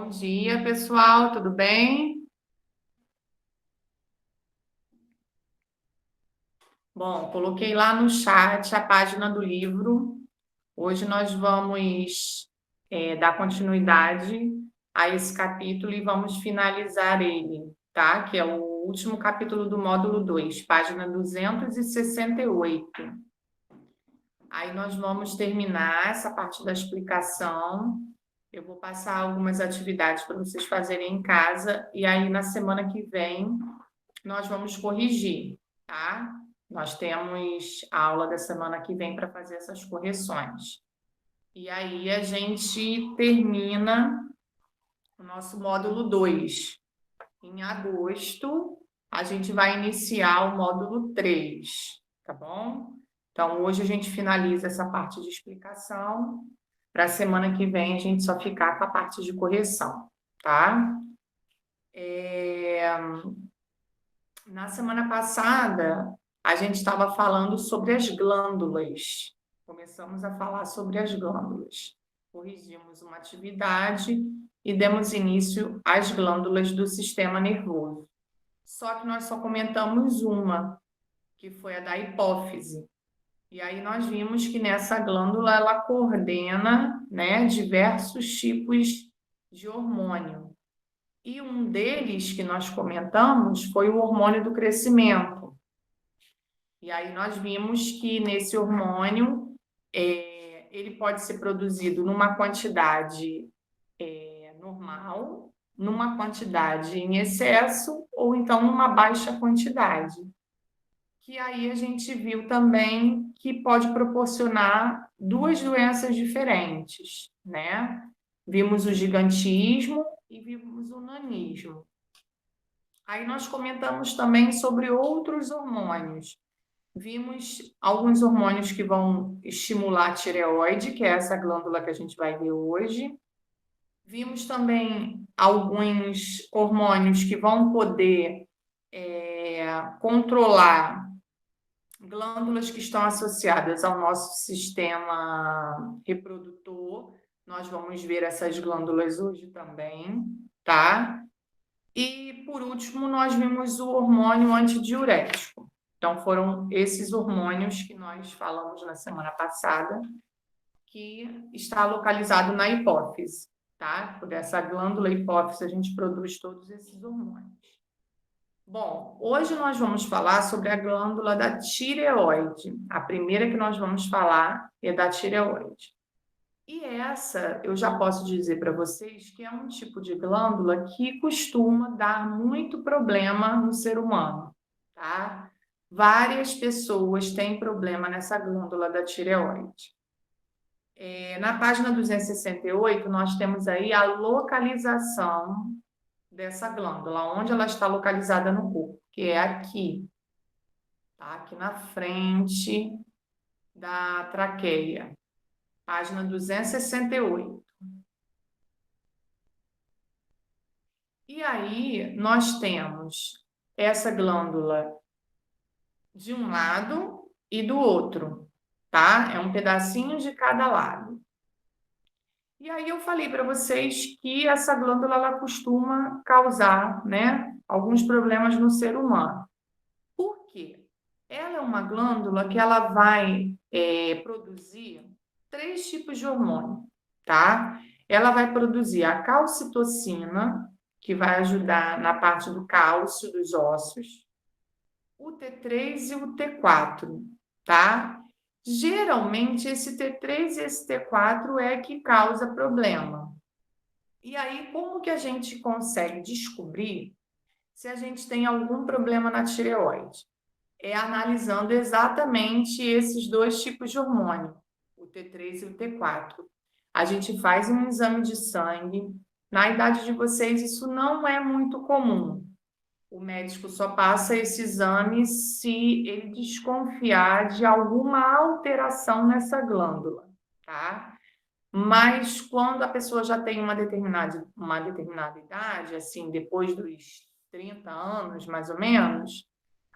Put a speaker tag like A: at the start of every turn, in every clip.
A: Bom dia, pessoal, tudo bem? Bom, coloquei lá no chat a página do livro. Hoje nós vamos dar continuidade a esse capítulo e vamos finalizar ele, tá? Que é o último capítulo do módulo 2, página 268. Aí nós vamos terminar essa parte da explicação. Eu vou passar algumas atividades para vocês fazerem em casa e aí na semana que vem nós vamos corrigir, tá? Nós temos a aula da semana que vem para fazer essas correções. E aí a gente termina o nosso módulo 2. Em agosto, a gente vai iniciar o módulo 3, tá bom? Então, hoje a gente finaliza essa parte de explicação. Para a semana que vem, a gente só ficar com a parte de correção, tá? Na semana passada, a gente estava falando sobre as glândulas. Começamos a falar sobre as glândulas. Corrigimos uma atividade e demos início às glândulas do sistema nervoso. Só que nós só comentamos uma, que foi a da hipófise. E aí nós vimos que nessa glândula ela coordena, né, diversos tipos de hormônio. E um deles que nós comentamos foi o hormônio do crescimento. E aí nós vimos que nesse hormônio ele pode ser produzido numa quantidade normal, numa quantidade em excesso ou então numa baixa quantidade. Que aí a gente viu também que pode proporcionar duas doenças diferentes, né? Vimos o gigantismo e vimos o nanismo. Aí nós comentamos também sobre outros hormônios. Vimos alguns hormônios que vão estimular a tireoide, que é essa glândula que a gente vai ver hoje. Vimos também alguns hormônios que vão poder controlar glândulas que estão associadas ao nosso sistema reprodutor. Nós vamos ver essas glândulas hoje também, tá? E, por último, nós vimos o hormônio antidiurético. Então, foram esses hormônios que nós falamos na semana passada, que está localizado na hipófise, tá? Por essa glândula hipófise, a gente produz todos esses hormônios. Bom, hoje nós vamos falar sobre a glândula da tireoide. A primeira que nós vamos falar é da tireoide. E essa, eu já posso dizer para vocês que é um tipo de glândula que costuma dar muito problema no ser humano, tá? Várias pessoas têm problema nessa glândula da tireoide. Na página 268, nós temos aí a localização dessa glândula, onde ela está localizada no corpo, que é aqui, tá? Aqui na frente da traqueia, página 268. E aí, nós temos essa glândula de um lado e do outro, tá? É um pedacinho de cada lado. E aí eu falei para vocês que essa glândula ela costuma causar, né, alguns problemas no ser humano. Por quê? Ela é uma glândula que ela vai produzir três tipos de hormônio, tá? Ela vai produzir a calcitocina, que vai ajudar na parte do cálcio dos ossos, o T3 e o T4, tá? Geralmente, esse T3 e esse T4 é que causa problema. E aí, como que a gente consegue descobrir se a gente tem algum problema na tireoide? É analisando exatamente esses dois tipos de hormônio, o T3 e o T4. A gente faz um exame de sangue. Na idade de vocês, isso não é muito comum. O médico só passa esse exame se ele desconfiar de alguma alteração nessa glândula, tá? Mas quando a pessoa já tem uma determinada idade, assim, depois dos 30 anos, mais ou menos,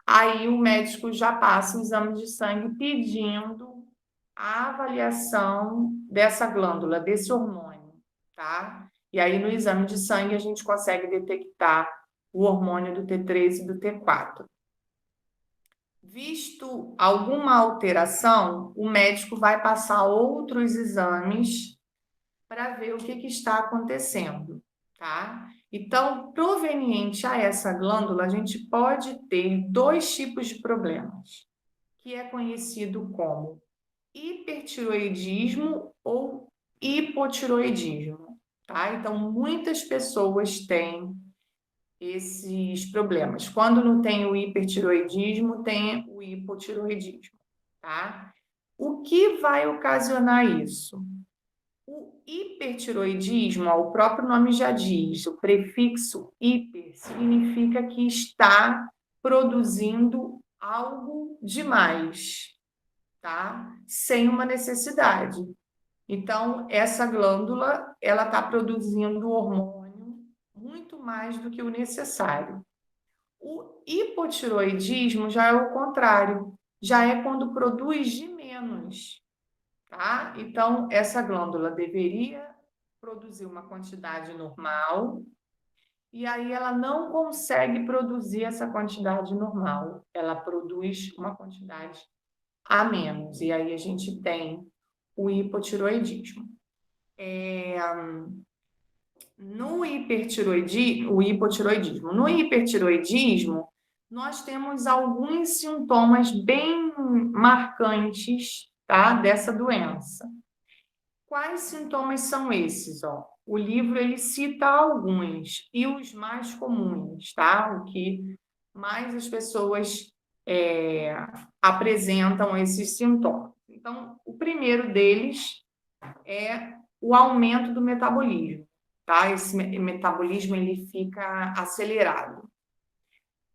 A: aí o médico já passa o exame de sangue pedindo a avaliação dessa glândula, desse hormônio, tá? E aí, no exame de sangue, a gente consegue detectar o hormônio do T3 e do T4. Visto alguma alteração, o médico vai passar outros exames para ver o que está acontecendo, tá? Então, proveniente a essa glândula, a gente pode ter dois tipos de problemas, que é conhecido como hipertiroidismo ou hipotiroidismo, tá? Então, muitas pessoas têm esses problemas. Quando não tem o hipertiroidismo, tem o hipotiroidismo, tá? O que vai ocasionar isso? O hipertiroidismo, o próprio nome já diz, o prefixo hiper significa que está produzindo algo demais, tá? Sem uma necessidade. Então, essa glândula, ela está produzindo hormônio muito mais do que o necessário. O hipotiroidismo já é o contrário, já é quando produz de menos, tá? Então, essa glândula deveria produzir uma quantidade normal, e aí ela não consegue produzir essa quantidade normal, ela produz uma quantidade a menos, e aí a gente tem o hipotiroidismo. No hipotiroidismo. No hipertiroidismo, nós temos alguns sintomas bem marcantes, tá, dessa doença. Quais sintomas são esses, ó? O livro ele cita alguns e os mais comuns, tá? O que mais as pessoas apresentam esses sintomas. Então, o primeiro deles é o aumento do metabolismo, tá? Esse metabolismo ele fica acelerado.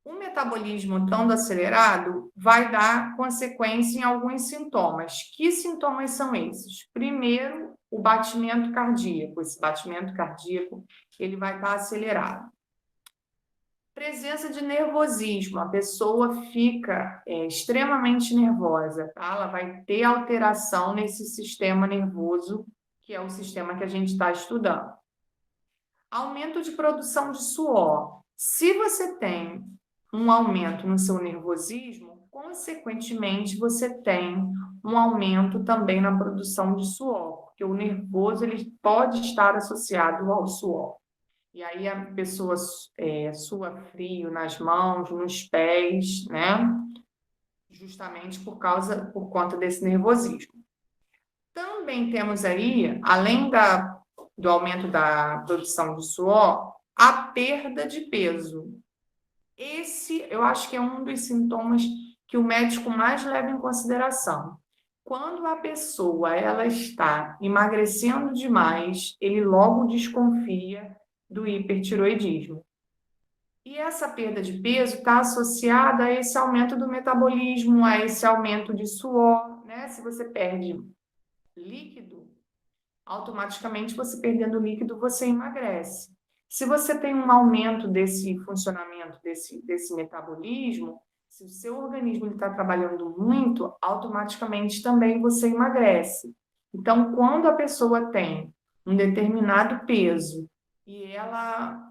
A: O metabolismo estando acelerado vai dar consequência em alguns sintomas. Que sintomas são esses? Primeiro, o batimento cardíaco. Esse batimento cardíaco ele vai estar acelerado. Presença de nervosismo. A pessoa fica extremamente nervosa, tá? Ela vai ter alteração nesse sistema nervoso, que é o sistema que a gente está estudando. Aumento de produção de suor. Se você tem um aumento no seu nervosismo, consequentemente você tem um aumento também na produção de suor, porque o nervoso ele pode estar associado ao suor. E aí a pessoa sua frio nas mãos, nos pés, né? Justamente por conta desse nervosismo. Também temos aí, além do aumento da produção de suor, a perda de peso. Esse, eu acho que é um dos sintomas que o médico mais leva em consideração. Quando a pessoa ela está emagrecendo demais, ele logo desconfia do hipertiroidismo. E essa perda de peso está associada a esse aumento do metabolismo, a esse aumento de suor, né? Se você perde líquido, automaticamente você perdendo líquido, você emagrece. Se você tem um aumento desse funcionamento, desse metabolismo, se o seu organismo está trabalhando muito, automaticamente também você emagrece. Então, quando a pessoa tem um determinado peso e ela,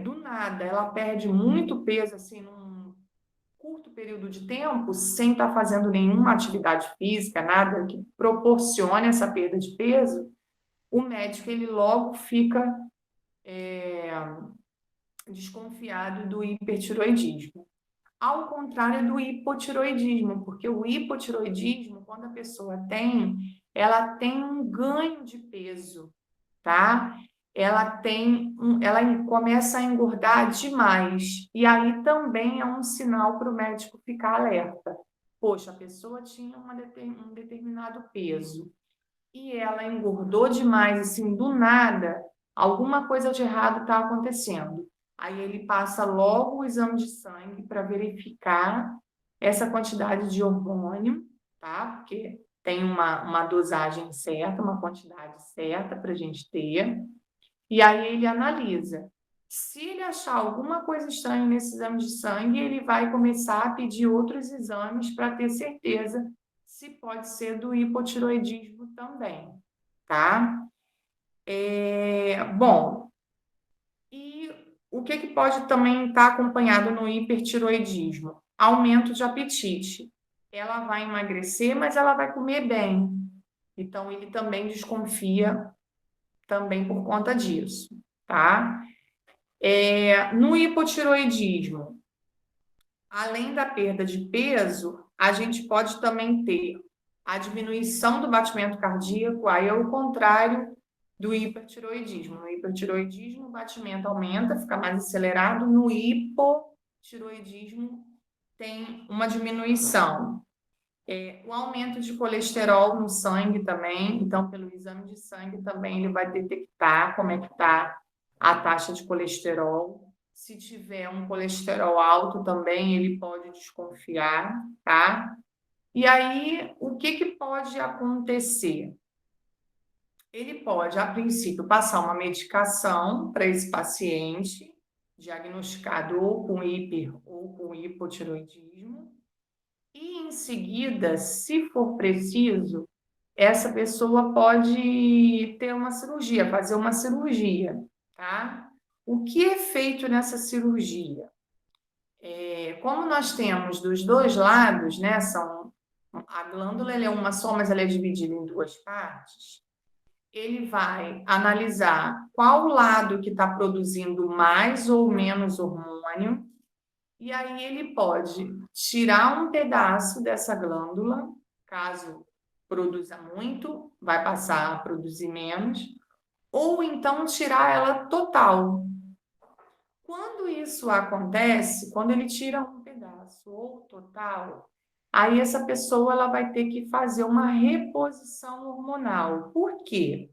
A: do nada, ela perde muito peso, assim, num curto período de tempo, sem estar fazendo nenhuma atividade física, nada que proporcione essa perda de peso, o médico ele logo fica desconfiado do hipertiroidismo. Ao contrário do hipotiroidismo, porque o hipotiroidismo, quando a pessoa tem, ela tem um ganho de peso, tá? Ela começa a engordar demais. E aí também é um sinal para o médico ficar alerta. Poxa, a pessoa tinha um determinado peso e ela engordou demais, assim, do nada, alguma coisa de errado está acontecendo. Aí ele passa logo o exame de sangue para verificar essa quantidade de hormônio, tá? Porque tem uma dosagem certa, uma quantidade certa para a gente ter. E aí ele analisa. Se ele achar alguma coisa estranha nesse exame de sangue, ele vai começar a pedir outros exames para ter certeza se pode ser do hipotiroidismo também, tá? Bom, e o que pode também estar acompanhado no hipertiroidismo? Aumento de apetite. Ela vai emagrecer, mas ela vai comer bem. Então, ele também desconfia também por conta disso, tá? No hipotiroidismo, além da perda de peso, a gente pode também ter a diminuição do batimento cardíaco, aí é o contrário do hipertiroidismo. No hipertiroidismo, o batimento aumenta, fica mais acelerado. No hipotiroidismo, tem uma diminuição. O aumento de colesterol no sangue também, então, pelo exame de sangue também ele vai detectar como é que está a taxa de colesterol. Se tiver um colesterol alto também, ele pode desconfiar, tá? E aí, o que pode acontecer? Ele pode, a princípio, passar uma medicação para esse paciente, diagnosticado ou com hiper ou com hipotiroidismo, e em seguida, se for preciso, essa pessoa pode ter uma cirurgia, fazer uma cirurgia, tá? O que é feito nessa cirurgia? Como nós temos dos dois lados, né? A glândula ela é uma só, mas ela é dividida em duas partes. Ele vai analisar qual lado que está produzindo mais ou menos hormônio, e aí ele pode tirar um pedaço dessa glândula, caso produza muito, vai passar a produzir menos, ou então tirar ela total. Quando isso acontece, quando ele tira um pedaço ou total, aí essa pessoa ela vai ter que fazer uma reposição hormonal. Por quê?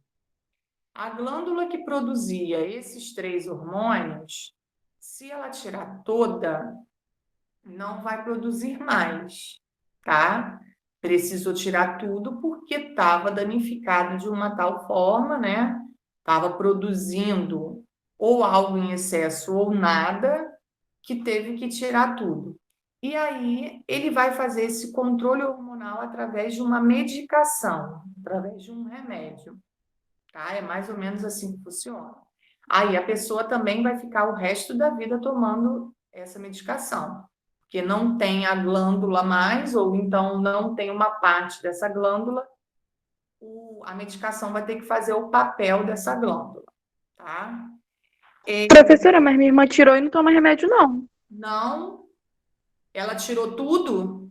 A: A glândula que produzia esses três hormônios, se ela tirar toda, não vai produzir mais, tá? Precisou tirar tudo porque estava danificado de uma tal forma, né? Estava produzindo ou algo em excesso ou nada, que teve que tirar tudo. E aí ele vai fazer esse controle hormonal através de uma medicação, através de um remédio, tá? É mais ou menos assim que funciona. Aí a pessoa também vai ficar o resto da vida tomando essa medicação, porque não tem a glândula mais, ou então não tem uma parte dessa glândula, a medicação vai ter que fazer o papel dessa glândula, tá?
B: Professora, mas minha irmã tirou e não toma remédio, não.
A: Não, ela tirou tudo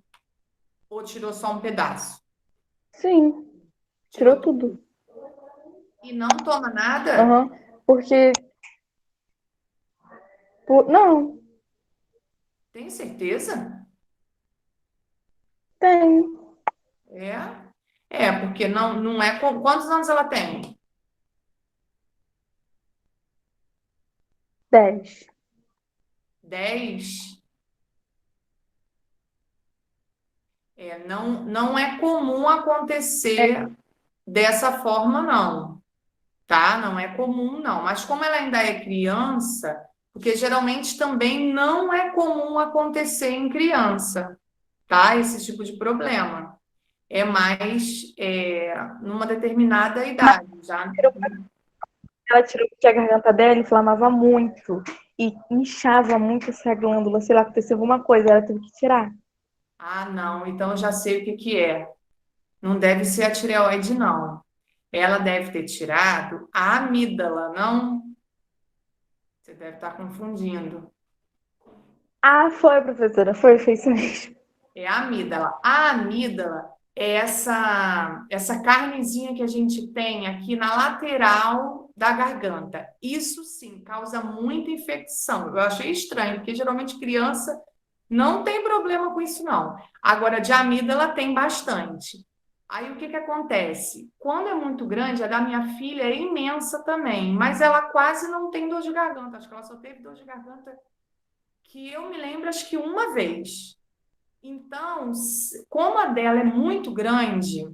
A: ou tirou só um pedaço?
B: Sim,
A: Tirou
B: tirou
A: tudo
B: tudo.
A: e não toma nada?
B: Aham. Porque. Não,
A: Tem certeza?
B: tem
A: É? Porque não é. Quantos anos ela tem?
B: 10.
A: 10. Não é comum acontecer dessa forma, não, tá? Não é comum, não. Mas como ela ainda é criança, porque geralmente também não é comum acontecer em criança, tá? Esse tipo de problema. É mais numa determinada
B: Mas
A: idade, já.
B: ela tirou porque a garganta dela inflamava muito e inchava muito essa glândula. Sei lá, aconteceu alguma coisa, ela teve que tirar.
A: Ah, não, então eu já sei o que que é. Não deve ser a tireoide, não. Ela deve ter tirado a amígdala, não? Você deve estar confundindo.
B: Ah, foi, professora, foi isso mesmo.
A: É a amígdala. A amígdala é essa carnezinha que a gente tem aqui na lateral da garganta. Isso sim causa muita infecção. Eu achei estranho, porque geralmente criança não tem problema com isso, não. Agora, de amígdala tem bastante. Aí o que acontece? Quando é muito grande, a da minha filha é imensa também, mas ela quase não tem dor de garganta. Acho que ela só teve dor de garganta que eu me lembro, acho que uma vez. Então, como a dela é muito grande,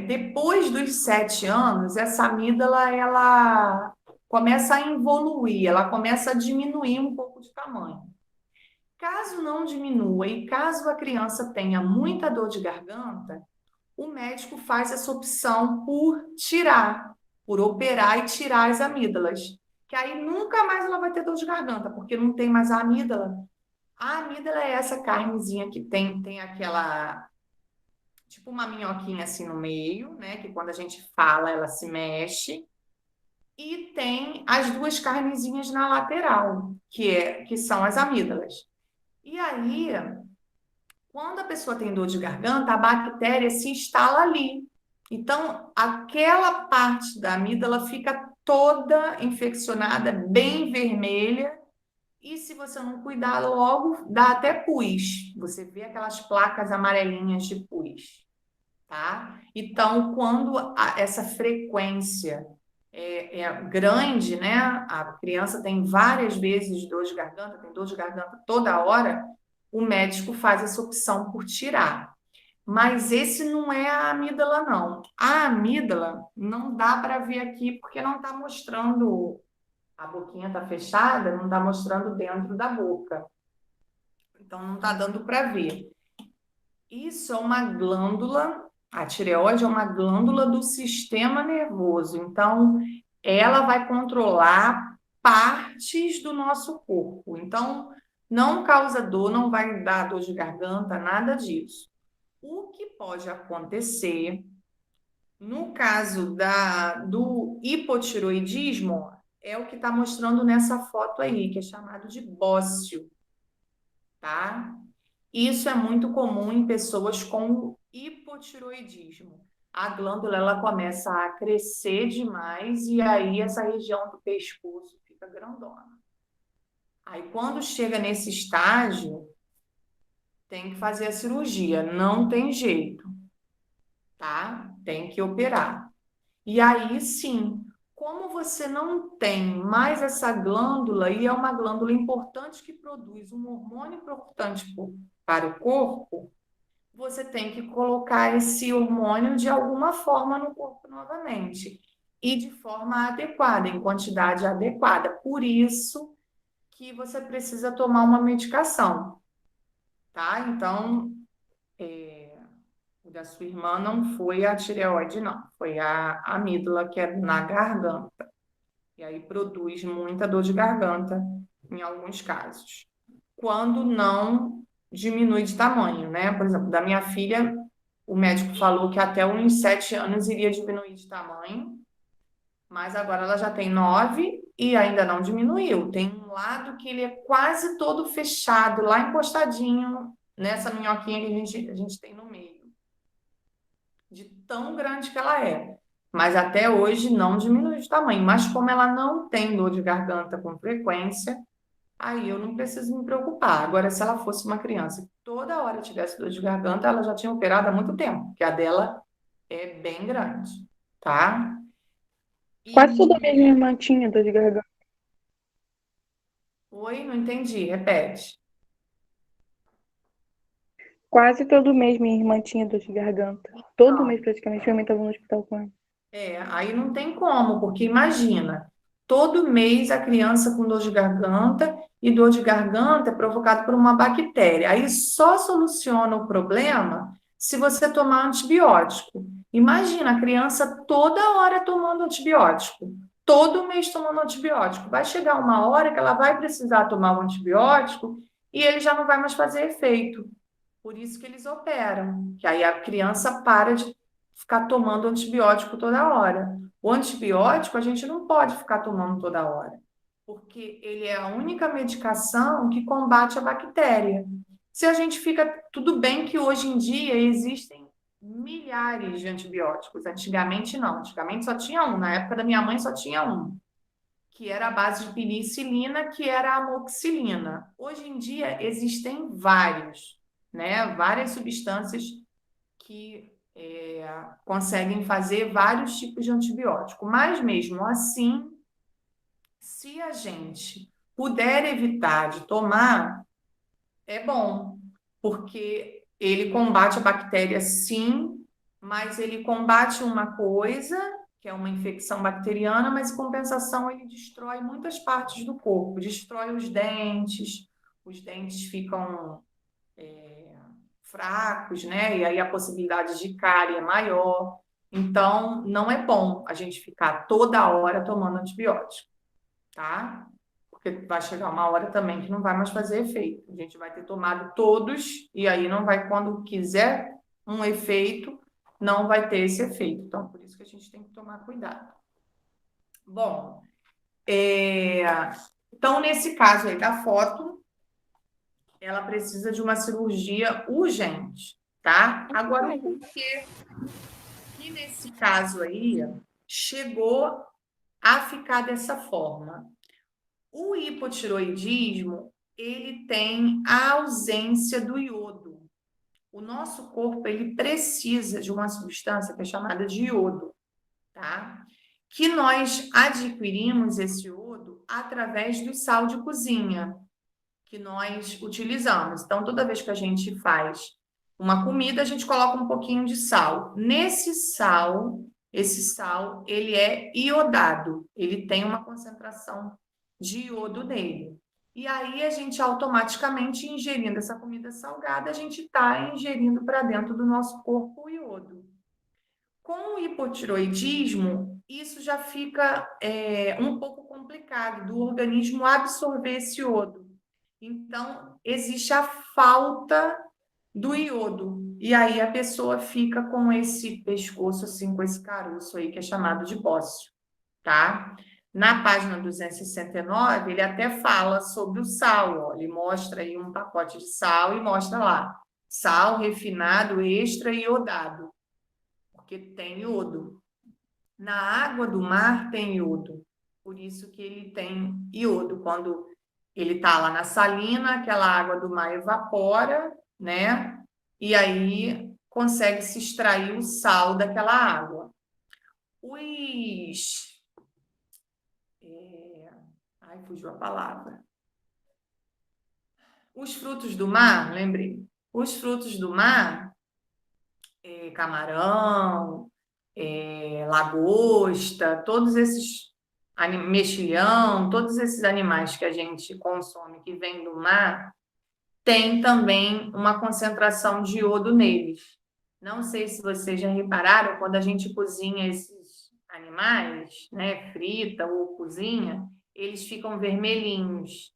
A: depois dos 7 anos, essa amígdala ela começa a evoluir, ela começa a diminuir um pouco de tamanho. Caso não diminua e caso a criança tenha muita dor de garganta, o médico faz essa opção por tirar. por operar e tirar as amígdalas. Que aí nunca mais ela vai ter dor de garganta, porque não tem mais a amígdala. A amígdala é essa carnezinha que tem aquela, tipo uma minhoquinha assim no meio, né? Que quando a gente fala, ela se mexe. E tem as duas carnezinhas na lateral, que são as amígdalas. E aí, quando a pessoa tem dor de garganta, a bactéria se instala ali. Então, aquela parte da amígdala fica toda infeccionada, bem vermelha, e se você não cuidar logo, dá até pus. Você vê aquelas placas amarelinhas de pus, tá? Então, quando essa frequência é grande, né? A criança tem várias vezes dor de garganta, tem dor de garganta toda hora, o médico faz essa opção por tirar. Mas esse não é a amígdala, não. A amígdala não dá para ver aqui porque não está mostrando, a boquinha está fechada, não está mostrando dentro da boca. Então não está dando para ver. Isso é uma glândula, a tireoide é uma glândula do sistema nervoso. Então, ela vai controlar partes do nosso corpo. Então, não causa dor, não vai dar dor de garganta, nada disso. O que pode acontecer no caso do hipotiroidismo é o que está mostrando nessa foto aí, que é chamado de bócio, tá? Isso é muito comum em pessoas com hipotiroidismo. A glândula ela começa a crescer demais e aí essa região do pescoço fica grandona. Aí quando chega nesse estágio, tem que fazer a cirurgia, não tem jeito, tá? Tem que operar. E aí sim, como você não tem mais essa glândula, e é uma glândula importante que produz um hormônio importante para o corpo, você tem que colocar esse hormônio de alguma forma no corpo novamente. E de forma adequada, em quantidade adequada. Por isso que você precisa tomar uma medicação, tá? Então, o da sua irmã não foi a tireoide, não. Foi a amígdala, que é na garganta. E aí produz muita dor de garganta em alguns casos. Quando não diminui de tamanho, né? Por exemplo, da minha filha, o médico falou que até uns 7 anos iria diminuir de tamanho, mas agora ela já tem 9 e ainda não diminuiu. Tem um lado que ele é quase todo fechado, lá encostadinho nessa minhoquinha que a gente tem no meio, de tão grande que ela é. Mas até hoje não diminui de tamanho. Mas como ela não tem dor de garganta com frequência, aí eu não preciso me preocupar. Agora, se ela fosse uma criança que toda hora tivesse dor de garganta, ela já tinha operado há muito tempo, porque a dela é bem grande, tá?
B: Quase toda
A: E...
B: vez minha irmã tinha dor de garganta.
A: Oi, não entendi, repete.
B: Quase todo mês minha irmã tinha dor de garganta. Todo mês
A: Não,
B: praticamente minha mãe estava no hospital com ela.
A: aí não tem como, porque imagina, todo mês a criança com dor de garganta, e dor de garganta é provocada por uma bactéria. Aí só soluciona o problema se você tomar antibiótico. Imagina a criança toda hora tomando antibiótico, todo mês tomando antibiótico. Vai chegar uma hora que ela vai precisar tomar o antibiótico e ele já não vai mais fazer efeito. Por isso que eles operam, que aí a criança para de ficar tomando antibiótico toda hora. O antibiótico a gente não pode ficar tomando toda hora, porque ele é a única medicação que combate a bactéria. Se a gente fica, tudo bem que hoje em dia existem milhares de antibióticos. Antigamente não, antigamente só tinha um. Na época da minha mãe só tinha um, que era a base de penicilina, que era a amoxicilina. Hoje em dia existem vários, né? Várias substâncias que conseguem fazer vários tipos de antibiótico. Mas mesmo assim, se a gente puder evitar de tomar, é bom, porque ele combate a bactéria sim, mas ele combate uma coisa, que é uma infecção bacteriana, mas em compensação ele destrói muitas partes do corpo, destrói os dentes ficam fracos, né? E aí a possibilidade de cárie é maior. Então, não é bom a gente ficar toda hora tomando antibiótico, tá? Porque vai chegar uma hora também que não vai mais fazer efeito. A gente vai ter tomado todos, e aí não vai, quando quiser um efeito, não vai ter esse efeito. Então, por isso que a gente tem que tomar cuidado. Bom, então, nesse caso aí da foto, ela precisa de uma cirurgia urgente, tá? Agora, por que nesse caso aí chegou a ficar dessa forma? O hipotiroidismo, ele tem a ausência do iodo. O nosso corpo, ele precisa de uma substância que é chamada de iodo, tá? Que nós adquirimos esse iodo através do sal de cozinha que nós utilizamos. Então, toda vez que a gente faz uma comida, a gente coloca um pouquinho de sal. Esse sal, ele é iodado, ele tem uma concentração de iodo nele. E aí, a gente automaticamente, ingerindo essa comida salgada, a gente está ingerindo para dentro do nosso corpo o iodo. Com o hipotiroidismo, isso já fica um pouco complicado do organismo absorver esse iodo. Então, existe a falta do iodo. E aí a pessoa fica com esse pescoço, assim, com esse caroço aí, que é chamado de bócio, tá? Na página 269, ele até fala sobre o sal, ó. Ele mostra aí um pacote de sal e mostra lá, sal refinado extra iodado, porque tem iodo. Na água do mar tem iodo, por isso que ele tem iodo. Quando ele está lá na salina, aquela água do mar evapora, né? E aí consegue se extrair o sal daquela água. Ai, fugiu a palavra. Os frutos do mar, lembrei. Os frutos do mar, camarão, lagosta, todos esses mexilhão, todos esses animais que a gente consome que vêm do mar, tem também uma concentração de iodo neles. Não sei se vocês já repararam, quando a gente cozinha esses animais, né, frita ou cozinha, eles ficam vermelhinhos,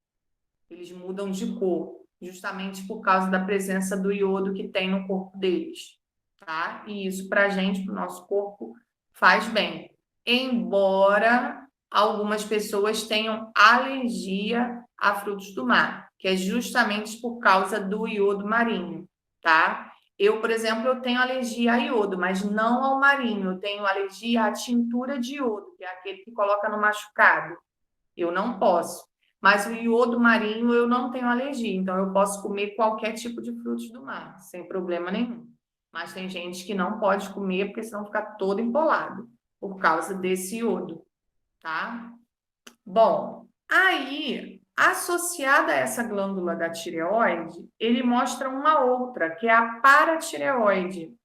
A: eles mudam de cor, justamente por causa da presença do iodo que tem no corpo deles, tá? E isso para a gente, para o nosso corpo, faz bem. Embora algumas pessoas tenham alergia a frutos do mar, que é justamente por causa do iodo marinho, tá? Eu, por exemplo, eu tenho alergia a iodo, mas não ao marinho. Eu tenho alergia à tintura de iodo, que é aquele que coloca no machucado. Eu não posso. Mas o iodo marinho eu não tenho alergia, então eu posso comer qualquer tipo de frutos do mar, sem problema nenhum. Mas tem gente que não pode comer, porque senão fica todo empolado, por causa desse iodo, tá? Bom, aí, associada a essa glândula da tireoide, ele mostra uma outra, que é a paratireoide.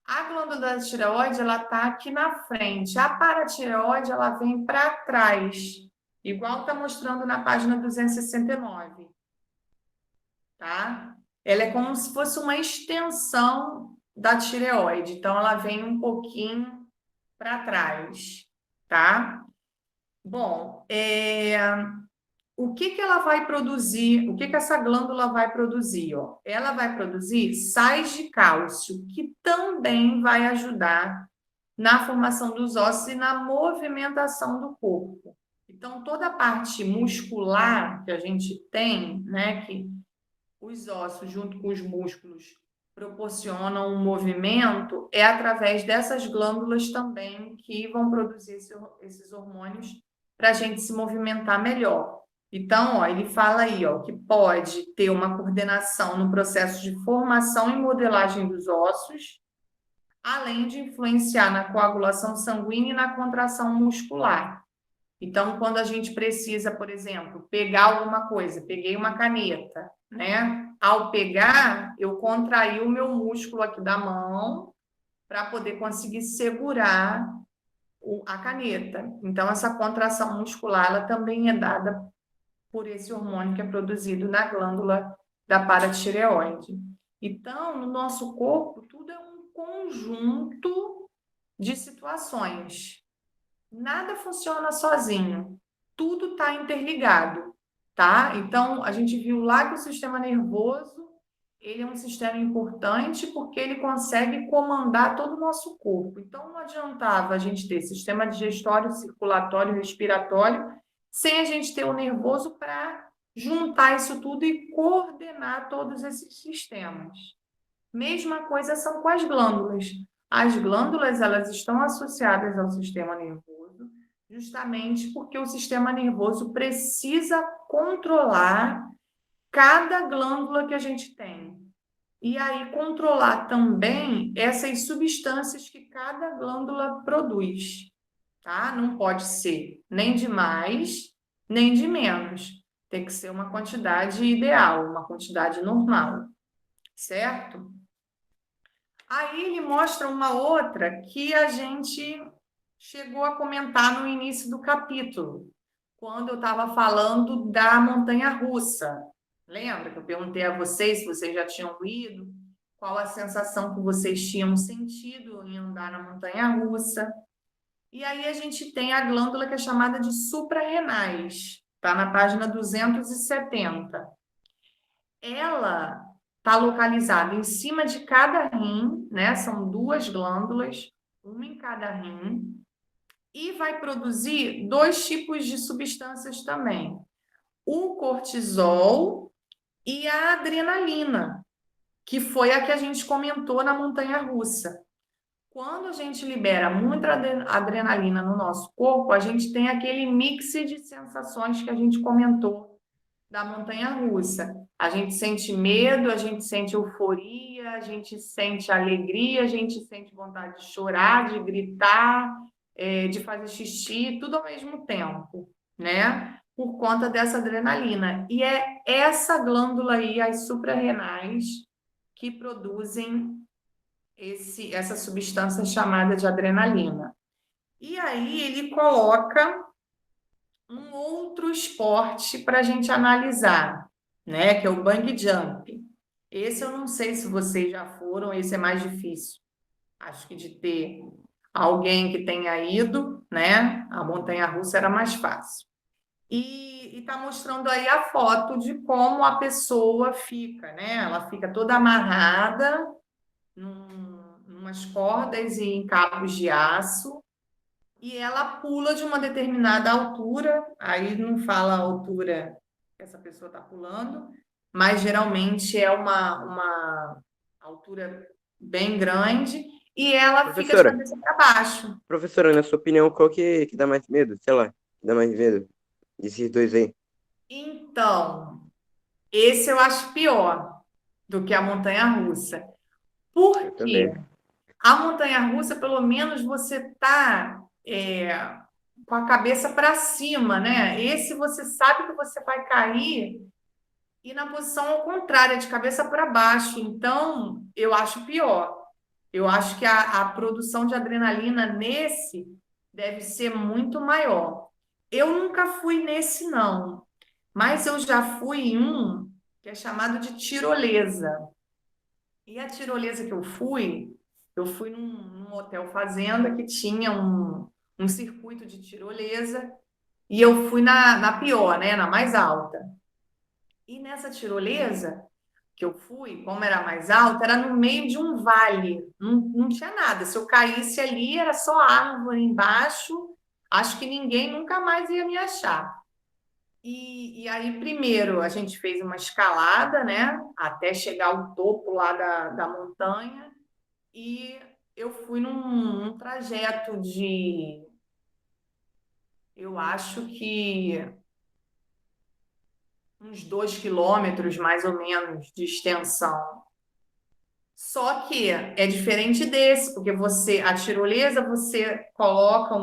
A: A glândula da tireoide, ela tá aqui na frente. A paratireoide, ela vem para trás, igual está mostrando na página 269, tá? Ela é como se fosse uma extensão da tireoide, então ela vem um pouquinho para trás, tá? Bom, o que ela vai produzir? O que essa glândula vai produzir? Ó? Ela vai produzir sais de cálcio, que também vai ajudar na formação dos ossos e na movimentação do corpo. Então, toda a parte muscular que a gente tem, né, que os ossos, junto com os músculos, proporcionam um movimento, é através dessas glândulas também que vão produzir esses hormônios para a gente se movimentar melhor. Então, ó, ele fala aí, ó, que pode ter uma coordenação no processo de formação e modelagem dos ossos, além de influenciar na coagulação sanguínea e na contração muscular. Então, quando a gente precisa, por exemplo, pegar alguma coisa, peguei uma caneta, né? Ao pegar, eu contraí o meu músculo aqui da mão para poder conseguir segurar a caneta. Então, essa contração muscular, ela também é dada por esse hormônio que é produzido na glândula da paratireoide. Então, no nosso corpo, tudo é um conjunto de situações. Nada funciona sozinho, tudo está interligado, tá? Então, a gente viu lá que o sistema nervoso, ele é um sistema importante porque ele consegue comandar todo o nosso corpo. Então, não adiantava a gente ter sistema digestório, circulatório, respiratório, sem a gente ter o nervoso para juntar isso tudo e coordenar todos esses sistemas. Mesma coisa são com as glândulas. As glândulas, elas estão associadas ao sistema nervoso, justamente porque o sistema nervoso precisa controlar cada glândula que a gente tem. E aí controlar também essas substâncias que cada glândula produz, tá? Não pode ser nem de mais, nem de menos. Tem que ser uma quantidade ideal, uma quantidade normal, certo? Aí ele mostra uma outra que a gente chegou a comentar no início do capítulo, quando eu estava falando da montanha-russa. Lembra que eu perguntei a vocês se vocês já tinham ido, qual a sensação que vocês tinham sentido em andar na montanha-russa? E aí a gente tem a glândula que é chamada de suprarrenais, está na página 270. Ela está localizada em cima de cada rim, né? São duas glândulas, uma em cada rim, e vai produzir dois tipos de substâncias também: o cortisol e a adrenalina, que foi a que a gente comentou na montanha-russa. Quando a gente libera muita adrenalina no nosso corpo, a gente tem aquele mix de sensações que a gente comentou da montanha-russa. A gente sente medo, a gente sente euforia, a gente sente alegria, a gente sente vontade de chorar, de gritar, de fazer xixi, tudo ao mesmo tempo, né? Por conta dessa adrenalina. E é essa glândula aí, as suprarrenais, que produzem essa substância chamada de adrenalina. E aí ele coloca um outro esporte para a gente analisar, né? Que é o bungee jump. Esse eu não sei se vocês já foram, esse é mais difícil. Acho que de ter alguém que tenha ido, né? A montanha-russa era mais fácil. E está mostrando aí a foto de como a pessoa fica, né? Ela fica toda amarrada umas cordas e em cabos de aço, e ela pula de uma determinada altura, aí não fala a altura que essa pessoa está pulando, mas geralmente é uma altura bem grande, e ela fica de
C: Professora,
A: cabeça para baixo.
C: professora, na sua opinião, qual que dá mais medo? Sei lá, que dá mais medo desses dois aí?
A: Então, esse eu acho pior do que a montanha-russa.
C: Eu
A: Por quê?
C: também.
A: A montanha-russa, pelo menos, você está com a cabeça para cima, né? Esse você sabe que você vai cair e na posição ao contrário, de cabeça para baixo. Então, eu acho pior. Eu acho que a produção de adrenalina nesse deve ser muito maior. Eu nunca fui nesse, não, mas eu já fui em um que é chamado de tirolesa. E a tirolesa que eu fui num hotel fazenda que tinha um circuito de tirolesa e eu fui na pior, né, na mais alta. E nessa tirolesa que eu fui, como era mais alta, era no meio de um vale, não tinha nada. Se eu caísse ali, era só árvore embaixo, acho que ninguém nunca mais ia me achar. E aí, primeiro, a gente fez uma escalada, né, até chegar ao topo lá da montanha, e eu fui num trajeto de, eu acho que uns 2 quilômetros, mais ou menos, de extensão. Só que é diferente desse, porque a tirolesa, você coloca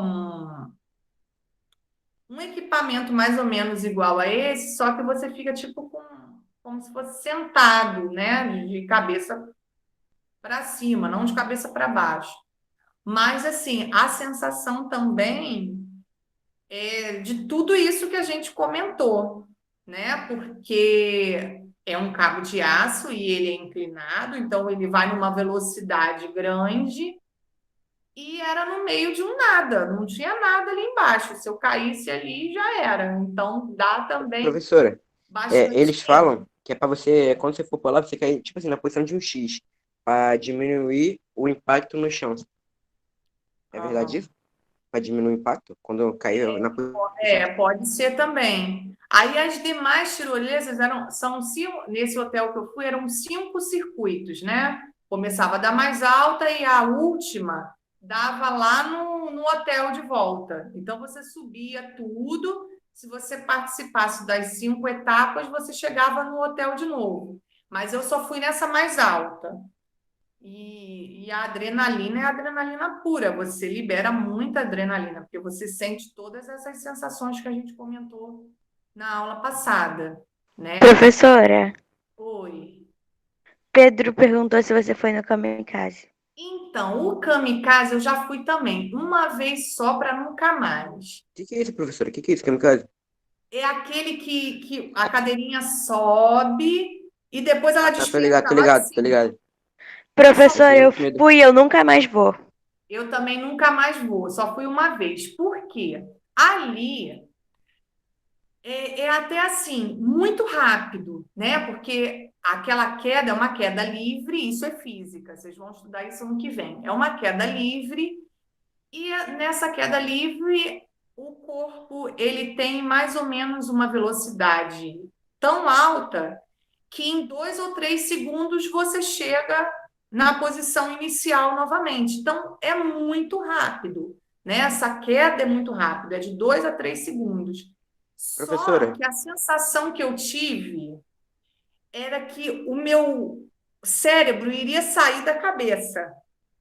A: um equipamento mais ou menos igual a esse, só que você fica tipo como se fosse sentado, né? De cabeça para cima, não de cabeça para baixo. Mas, assim, a sensação também é de tudo isso que a gente comentou, né? Porque é um cabo de aço e ele é inclinado, então ele vai numa velocidade grande e era no meio de um nada, não tinha nada ali embaixo. Se eu caísse ali, já era. Então dá também
C: Professora,
A: bastante
C: eles
A: medo.
C: falam que é pra você, quando você for pular, você cair, tipo assim, na posição de um X, pra diminuir o impacto no chão. É verdade
A: Aham.
C: isso? Pra diminuir o impacto quando eu cair na posição.
A: Pode ser também. Aí as demais tirolesas são cinco, nesse hotel que eu fui, eram 5 circuitos, né? Começava da mais alta e a última dava lá no hotel de volta. Então você subia tudo. Se você participasse das 5 etapas, você chegava no hotel de novo. Mas eu só fui nessa mais alta. E a adrenalina é adrenalina pura, você libera muita adrenalina, porque você sente todas essas sensações que a gente comentou na aula passada, né?
B: Professora,
A: Oi.
B: Pedro perguntou se você foi no Kamikaze.
A: Então, o kamikaze eu já fui também, uma vez só para nunca mais.
C: O que que é isso, professora? O que que é isso, kamikaze?
A: É aquele que a cadeirinha sobe e depois ela
C: Ah, tô
A: despenca
C: ligado, tô
A: lá de
C: ligado, tô
A: cima.
C: ligado.
A: Só
C: Esse
B: Professora,
C: aí é
B: eu
C: muito medo.
B: fui, eu nunca mais vou.
A: eu também nunca mais vou, só fui uma vez. Por quê? Ali é até assim, muito rápido, né? Porque aquela queda é uma queda livre, isso é física, vocês vão estudar isso ano que vem. É uma queda livre, e nessa queda livre, o corpo ele tem mais ou menos uma velocidade tão alta que em 2 ou 3 segundos você chega na posição inicial novamente. Então, é muito rápido, né? Essa queda é muito rápida, é de 2 a 3 segundos. Só
C: Professora,
A: que a sensação que eu tive era que o meu cérebro iria sair da cabeça,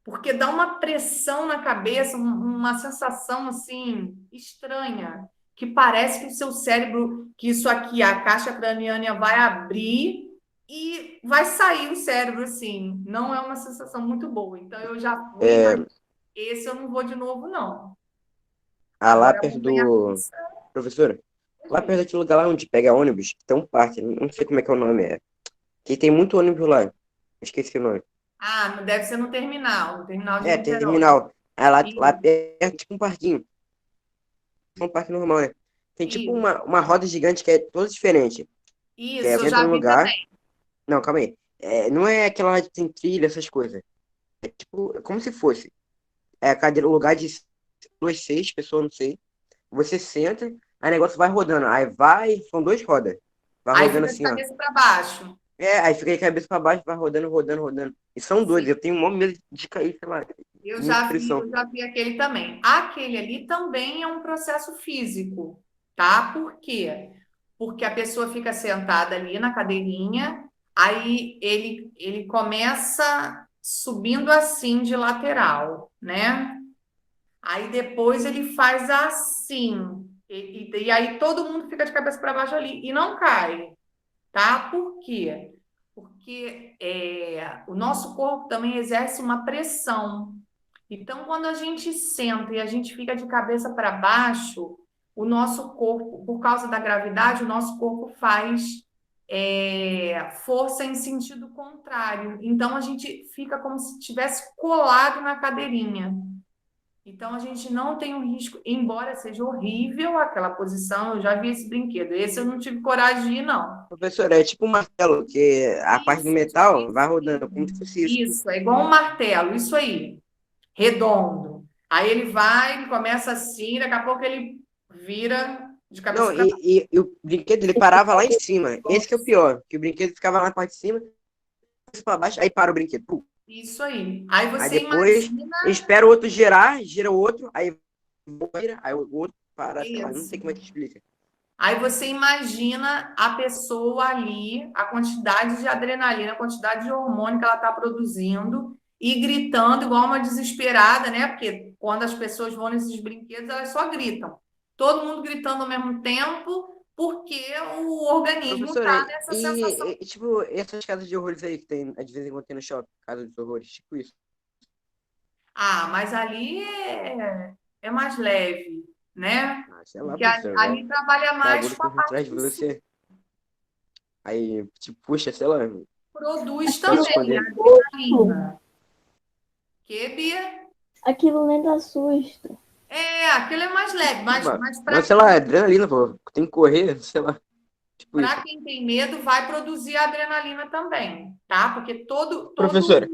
A: porque dá uma pressão na cabeça, uma sensação assim estranha, que parece que o seu cérebro, que isso aqui, a caixa craniana vai abrir e vai sair o cérebro assim. Não é uma sensação muito boa. Então eu já fui,
C: é,
A: mas esse eu não vou de novo, não.
C: lá
A: Agora a
C: perto
A: montanha-russa,
C: professora, lá perto
A: foi.
C: daquele lugar lá onde pega ônibus, tem um parque, não sei como é que é o nome, que tem muito ônibus lá. Esqueci o nome.
A: Ah, deve ser no terminal de
C: É, tem
A: Niterói.
C: terminal. Aí lá
A: Isso,
C: é tipo um parquinho. É um parque normal, né? Tem tipo
A: isso,
C: uma roda gigante que é toda diferente. Que é,
A: isso, eu
C: você entra
A: já
C: num
A: vi
C: lugar.
A: também.
C: Não, calma aí. Não é aquela lá que tem trilha, essas coisas. É tipo, é como se fosse. É a cadeira, o lugar de 2, 6 pessoas, não sei. Você senta, aí o negócio vai rodando. Aí vai, são 2 rodas. Vai
A: Aí
C: rodando
A: fica de
C: assim, ó.
A: cabeça para baixo.
C: Aí fica de cabeça pra baixo, vai rodando, rodando, rodando. E são dois.
A: Sim,
C: Eu tenho o maior medo de cair, sei lá. Muita
A: eu
C: pressão.
A: já vi aquele também. Aquele ali também é um processo físico, tá? Por quê? Porque a pessoa fica sentada ali na cadeirinha, aí ele começa subindo assim de lateral, né? Aí depois ele faz assim. E aí todo mundo fica de cabeça para baixo ali e não cai, tá? Por quê? Porque o nosso corpo também exerce uma pressão. Então, quando a gente senta e a gente fica de cabeça para baixo, o nosso corpo, por causa da gravidade, o nosso corpo faz força em sentido contrário. Então, a gente fica como se tivesse colado na cadeirinha. Então, a gente não tem o risco, embora seja horrível aquela posição, eu já vi esse brinquedo. Esse eu não tive coragem de ir, não.
C: Professor, é tipo um martelo, que a parte do
A: Isso,
C: metal vai
A: isso
C: rodando, como se
A: mesmo.
C: fosse isso.
A: Isso, é igual um martelo, isso aí, redondo. Aí ele vai, ele começa assim, daqui a pouco ele vira de
C: Não,
A: cabeça para baixo.
C: e o brinquedo ele parava lá em cima. Esse que é o pior, que o brinquedo ficava lá na parte de cima, para baixo, aí para o brinquedo. Pum.
A: Isso aí. Aí
C: Aí
A: você
C: depois
A: imagina
C: espera o outro girar, gira o outro, aí vira, aí o outro para, sei lá, não
A: isso.
C: sei como é que explica.
A: Aí você imagina a pessoa ali, a quantidade de adrenalina, a quantidade de hormônio que ela está produzindo e gritando igual uma desesperada, né? Porque quando as pessoas vão nesses brinquedos, elas só gritam. Todo mundo gritando ao mesmo tempo, porque o organismo
C: Professora,
A: está nessa sensação.
C: tipo, essas casas de horrores aí que tem, de vez em quando tem no shopping, casa dos horrores, tipo isso.
A: Ah, mas ali é mais leve, né?
C: Ah, sei lá,
A: Porque
C: professora,
A: ali trabalha mais
C: bagulho
A: com a
C: correndo atrás
A: parte
C: de
A: do sul.
C: você. Aí, te puxa, sei lá,
A: Produz
C: pode se
A: também
C: esconder.
A: adrenalina. Que, Bia?
D: Aquilo nem dá susto.
A: Aquilo é mais leve, mas
C: Mas, sei lá, adrenalina, pô. Tem que correr, sei lá. Tipo isso.
A: para quem tem medo, vai produzir adrenalina também, tá? Porque todo...
E: Professora,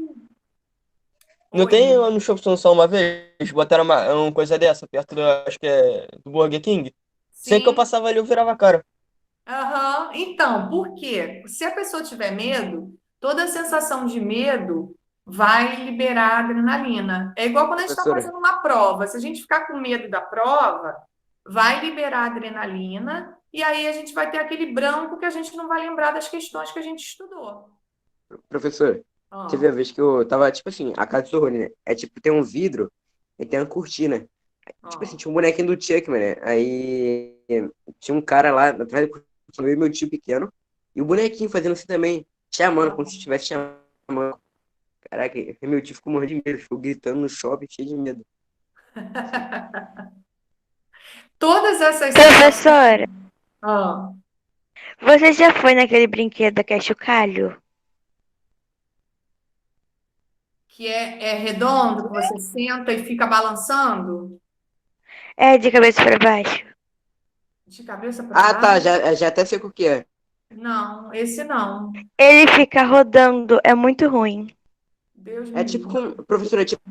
E: não
A: Oi.
E: tem lá no Shopping São uma vez, botaram uma coisa dessa perto do, acho que é do Burger King? Sempre que eu
A: Sim.
E: passava ali, eu virava a cara.
A: Aham. Então, por quê? Se a pessoa tiver medo, toda a sensação de medo vai liberar adrenalina. É igual quando a gente está
C: Professora,
A: fazendo uma prova. Se a gente ficar com medo da prova, vai liberar adrenalina e aí a gente vai ter aquele branco que a gente não vai lembrar das questões que a gente estudou.
C: professora,
A: Ah,
C: teve a vez que eu tava, tipo assim, a casa do horror, né? É tipo, tem um vidro e tem uma cortina. Tipo assim,
A: ah.
C: tinha um bonequinho do Chuck, mano. Aí tinha um cara lá atrás do cortina, eu e meu tio pequeno. E o bonequinho fazendo assim também, chamando, como se estivesse chamando. Caraca, meu tio ficou morrendo de medo, ficou gritando no shopping, cheio de medo.
A: Todas essas sensações.
D: Professora,
A: Ah,
D: você já foi naquele brinquedo que é chocalho?
A: que é redondo, que você senta e fica balançando
D: É, de cabeça para baixo.
A: de cabeça para
C: Ah, tá,
A: baixo.
C: já até sei o que é.
A: Não, esse não.
D: Ele fica rodando, é muito ruim.
A: Deus
C: É
A: me
C: tipo,
A: livre.
C: professor, é tipo,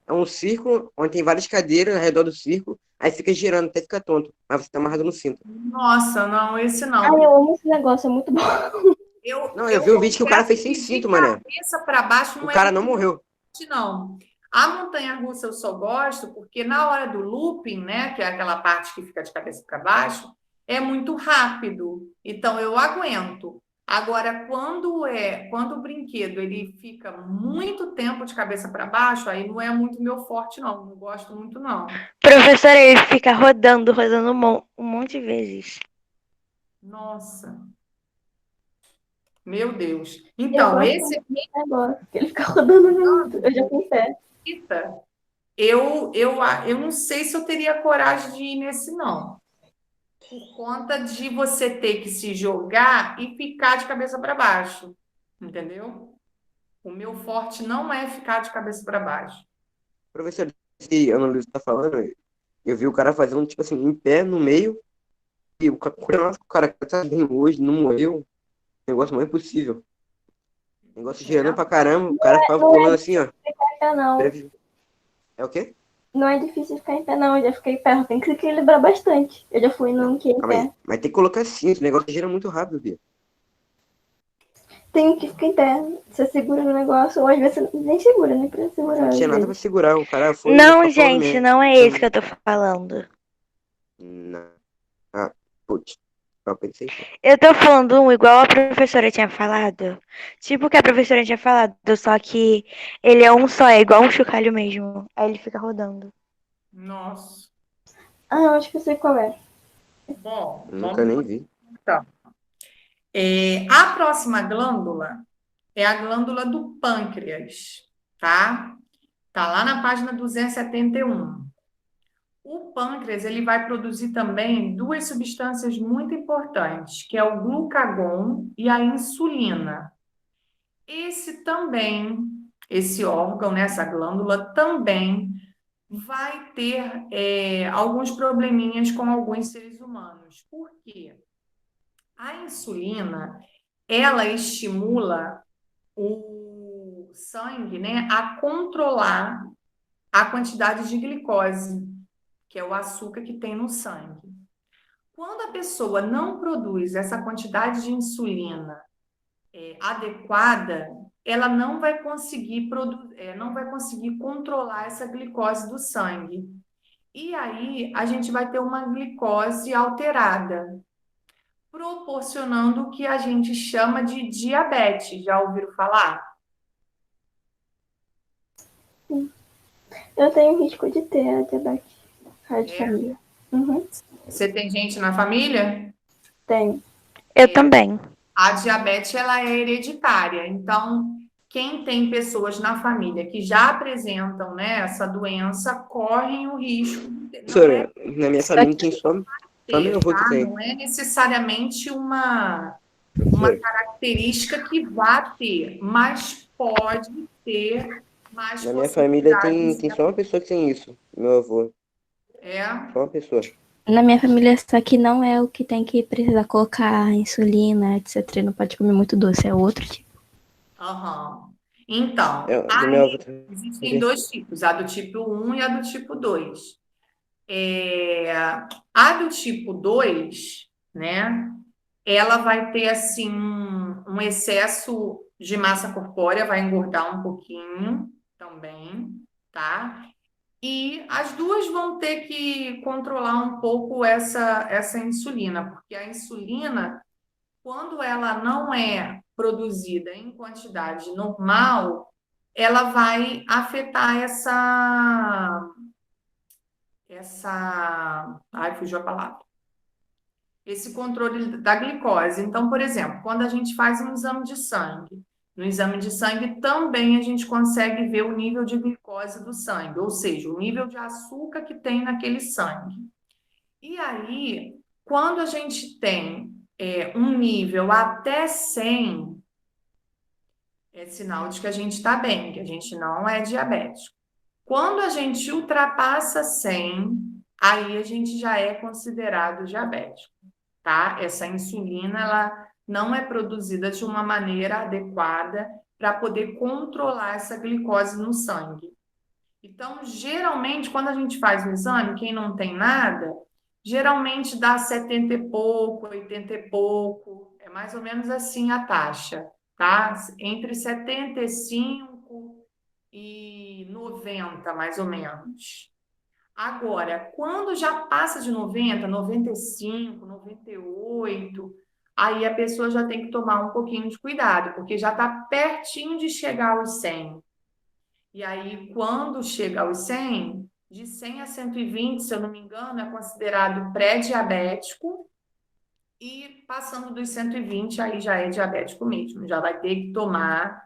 C: é um círculo onde tem várias cadeiras ao redor do círculo, aí fica girando até ficar tonto, mas você tá amarrado no cinto.
A: Nossa, não, esse
D: Ai,
A: não.
D: eu amo esse negócio, é muito bom.
A: Eu,
C: Não, eu
A: eu
C: vi um vídeo que o cara
A: confesso
C: fez sem
A: que de
C: cinto, mané.
A: cabeça para baixo
C: O
A: não é
C: cara não
A: muito
C: morreu.
A: forte, não. A montanha-russa eu só gosto porque na hora do looping, né, que é aquela parte que fica de cabeça para baixo, é muito rápido. Então eu aguento. Agora, quando o brinquedo ele fica muito tempo de cabeça para baixo, aí não é muito meu forte, não. Não gosto muito, não.
D: Professora, ele fica rodando, rodando um monte de vezes.
A: Nossa, meu Deus.
D: Eu
A: Então,
D: gosto
A: esse
D: muito desse negócio, que ele fica rodando muito. Eu já fui em pé.
A: Rita, eu não sei se eu teria coragem de ir nesse, não. Por conta de você ter que se jogar e ficar de cabeça para baixo. Entendeu? O meu forte não é ficar de cabeça para baixo.
C: Professor, esse Ana Luísa tá falando, eu vi o cara fazendo, tipo assim, em pé, no meio, e nossa, o cara tá bem hoje, não morreu. Negócio mais impossível. Negócio girando pra caramba, o cara ficava
D: Não
C: pulando
D: é
C: assim, ó.
D: em pé, não.
C: É o quê?
D: Não é difícil ficar em pé, não. Eu já fiquei em pé. Tem que se equilibrar bastante. Eu já fui num que é em
C: Calma aí.
D: pé.
C: Mas tem que colocar cinto, o negócio gira muito rápido, Bia.
D: Tem que ficar em pé. Você segura no negócio, ou às vezes você nem segura, nem pra
C: Mas
D: segurar.
C: não
D: Às
C: tinha nada pra
D: vezes.
C: segurar, o cara foi
D: Não,
C: só falando
D: gente,
C: mesmo.
D: não é isso que eu tô falando.
C: Não. Ah, putz. Eu pensei.
D: Eu tô falando um igual a professora tinha falado. Tipo o que a professora tinha falado, só que ele é um só, é igual um chocalho mesmo. Aí ele fica rodando.
A: Nossa.
D: Ah, eu acho que eu sei qual é.
A: Bom,
C: Nunca
A: vamos
C: nem vi.
A: então. A próxima glândula é a glândula do pâncreas, tá? Tá lá na página 271. O pâncreas ele vai produzir também duas substâncias muito importantes, que é o glucagon e a insulina. Esse órgão, né, essa glândula também vai ter alguns probleminhas com alguns seres humanos. Por quê? A insulina, ela estimula o sangue, né, a controlar a quantidade de glicose, que é o açúcar que tem no sangue. Quando a pessoa não produz essa quantidade de insulina adequada, ela não vai conseguir controlar essa glicose do sangue. E aí a gente vai ter uma glicose alterada, proporcionando o que a gente chama de diabetes. Já ouviram falar?
D: Eu tenho risco de ter a diabetes. De família. Uhum.
A: Você tem gente na família?
D: Tenho. Eu também.
A: A diabetes ela é hereditária, então quem tem pessoas na família que já apresentam, né, essa doença correm o risco. Não é
C: Professora, na minha família tem só meu avô que
A: tá?
C: tem.
A: Não é necessariamente uma
C: Professora,
A: característica que vá ter, mas pode ter mais
C: Na minha família
A: possibilidades
C: tem só uma pessoa que tem isso. Meu avô.
A: é.
C: Só uma pessoa.
F: Na minha família, só que não é o que tem que precisar colocar insulina, etc. Não pode comer muito doce, é outro tipo.
A: Aham. Então,
C: Do meu avô também.
A: existem dois tipos, a do tipo 1 e a do tipo 2. A do tipo 2, né? Ela vai ter assim um excesso de massa corpórea, vai engordar um pouquinho também, tá? E as duas vão ter que controlar um pouco essa insulina, porque a insulina, quando ela não é produzida em quantidade normal, ela vai afetar ai, fugiu a palavra. Esse controle da glicose. Então, por exemplo, quando a gente faz um exame de sangue, no exame de sangue também a gente consegue ver o nível de glicose do sangue, ou seja, o nível de açúcar que tem naquele sangue. E aí, quando a gente tem um nível até 100, é sinal de que a gente está bem, que a gente não é diabético. Quando a gente ultrapassa 100, aí a gente já é considerado diabético, tá? Essa insulina, ela não é produzida de uma maneira adequada para poder controlar essa glicose no sangue. Então, geralmente, quando a gente faz o exame, quem não tem nada, geralmente dá 70 e pouco, 80 e pouco, é mais ou menos assim a taxa, tá? Entre 75 e 90, mais ou menos. Agora, quando já passa de 90, 95, 98, aí a pessoa já tem que tomar um pouquinho de cuidado, porque já está pertinho de chegar aos 100. E aí, quando chega aos 100, de 100 a 120, se eu não me engano, é considerado pré-diabético, e passando dos 120, aí já é diabético mesmo, já vai ter que tomar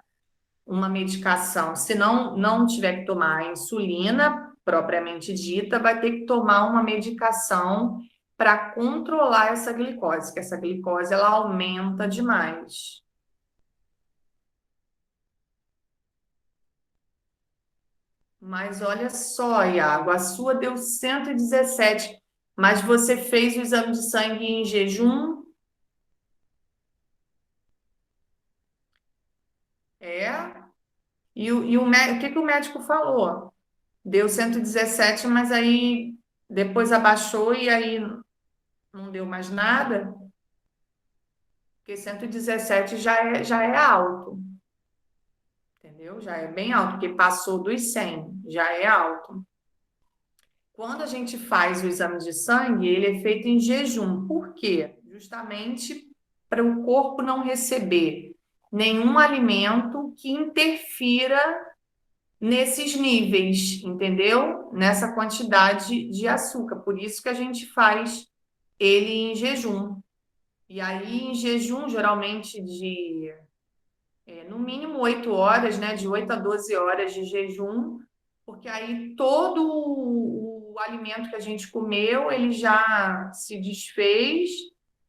A: uma medicação. Se não tiver que tomar a insulina propriamente dita, vai ter que tomar uma medicação para controlar essa glicose, que essa glicose ela aumenta demais. Mas olha só, Iago, a sua deu 117, mas você fez o exame de sangue em jejum? É? O que que o médico falou? Deu 117, mas aí depois abaixou e aí não deu mais nada? Porque 117 já é alto, entendeu? Já é bem alto, porque passou dos 100, já é alto. Quando a gente faz o exame de sangue, ele é feito em jejum. Por quê? Justamente para o corpo não receber nenhum alimento que interfira nesses níveis, entendeu? Nessa quantidade de açúcar. Por isso que a gente faz ele em jejum. E aí, em jejum, geralmente no mínimo 8 horas, né? De 8 a 12 horas de jejum, porque aí todo o alimento que a gente comeu, ele já se desfez,